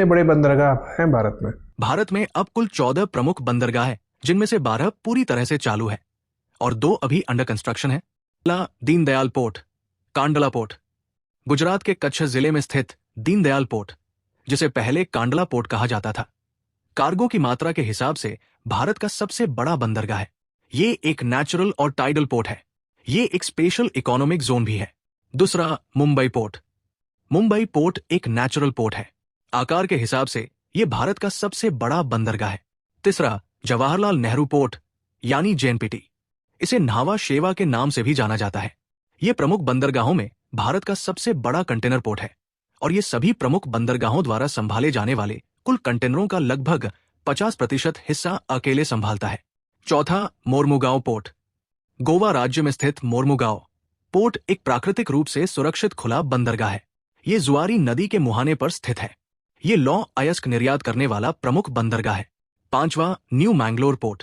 कितने बड़े बंदरगाह हैं भारत में? भारत में अब कुल 14 प्रमुख बंदरगाह हैं, जिनमें से 12 पूरी तरह से चालू है और 2 अभी अंडर कंस्ट्रक्शन है। पहला दीनदयाल पोर्ट, कांडला पोर्ट। गुजरात के कच्छ जिले में स्थित दीनदयाल पोर्ट, जिसे पहले कांडला पोर्ट कहा जाता था, कार्गो की मात्रा के हिसाब से भारत का सबसे बड़ा बंदरगाह है। ये एक नेचुरल और टाइडल पोर्ट है। ये एक स्पेशल इकोनॉमिक जोन भी है। दूसरा मुंबई पोर्ट। मुंबई पोर्ट एक नेचुरल पोर्ट है। आकार के हिसाब से यह भारत का सबसे बड़ा बंदरगाह है। तीसरा जवाहरलाल नेहरू पोर्ट यानी जेएनपीटी। इसे न्हावा शेवा के नाम से भी जाना जाता है। यह प्रमुख बंदरगाहों में भारत का सबसे बड़ा कंटेनर पोर्ट है और ये सभी प्रमुख बंदरगाहों द्वारा संभाले जाने वाले कुल कंटेनरों का लगभग 50% हिस्सा अकेले संभालता है। चौथा मोरमुगांव पोर्ट। गोवा राज्य में स्थित मोरमुगांव पोर्ट एक प्राकृतिक रूप से सुरक्षित खुला बंदरगाह है। ये जुआरी नदी के मुहाने पर स्थित है। ये लौह अयस्क निर्यात करने वाला प्रमुख बंदरगाह है। पांचवा न्यू मैंगलोर पोर्ट।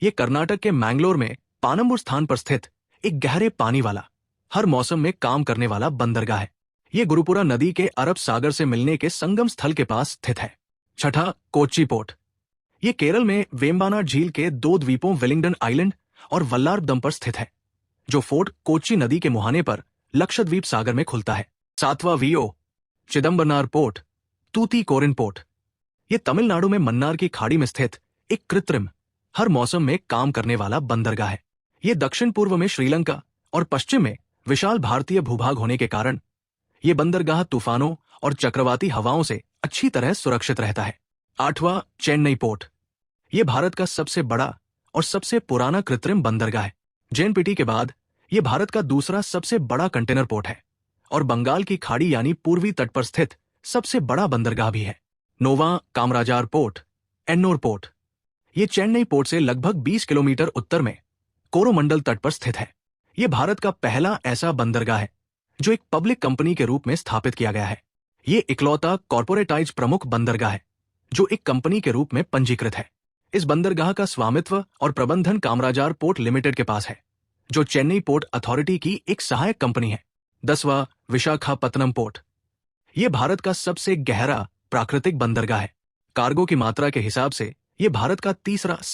ये कर्नाटक के मैंगलोर में पानम्बुर स्थान पर स्थित एक गहरे पानी वाला, हर मौसम में काम करने वाला बंदरगाह है। ये गुरुपुरा नदी के अरब सागर से मिलने के संगम स्थल के पास स्थित है। छठा कोच्चि पोर्ट। ये केरल में वेम्बानाड झील के 2 द्वीपों वेलिंगडन आइलैंड और वल्लारदम पर स्थित है, जो फोर्ट कोच्चि नदी के मुहाने पर लक्षद्वीप सागर में खुलता है। सातवां VO Chidambaranar port, Tuticorin port. ये तमिलनाडु में मन्नार की खाड़ी में स्थित एक कृत्रिम, हर मौसम में काम करने वाला बंदरगाह है। ये दक्षिण पूर्व में श्रीलंका और पश्चिम में विशाल भारतीय भूभाग होने के कारण ये बंदरगाह तूफानों और चक्रवाती हवाओं से अच्छी तरह सुरक्षित रहता है। आठवां चेन्नई पोर्ट। यह भारत का सबसे बड़ा और सबसे पुराना कृत्रिम बंदरगाह है। जेएनपीटी के बाद यह भारत का दूसरा सबसे बड़ा कंटेनर पोर्ट है और बंगाल की खाड़ी यानी पूर्वी तट पर स्थित सबसे बड़ा बंदरगाह भी है। नौवां कामराजार पोर्ट, एन्नोर पोर्ट। यह चेन्नई पोर्ट से लगभग 20 किलोमीटर उत्तर में कोरोमंडल तट पर स्थित है। यह भारत का पहला ऐसा बंदरगाह है जो एक पब्लिक कंपनी के रूप में स्थापित किया गया है। यह इकलौता कॉर्पोरेटाइज प्रमुख बंदरगाह है जो एक कंपनी के रूप में पंजीकृत है। इस बंदरगाह का स्वामित्व और प्रबंधन कामराजार पोर्ट लिमिटेड के पास है, जो चेन्नई पोर्ट अथॉरिटी की एक सहायक कंपनी है। 10वां विशाखापत्तनम पोर्ट। यह भारत का सबसे गहरा प्राकृतिक बंदरगाह है। कार्गो की मात्रा के हिसाब से यह भारत का तीसरा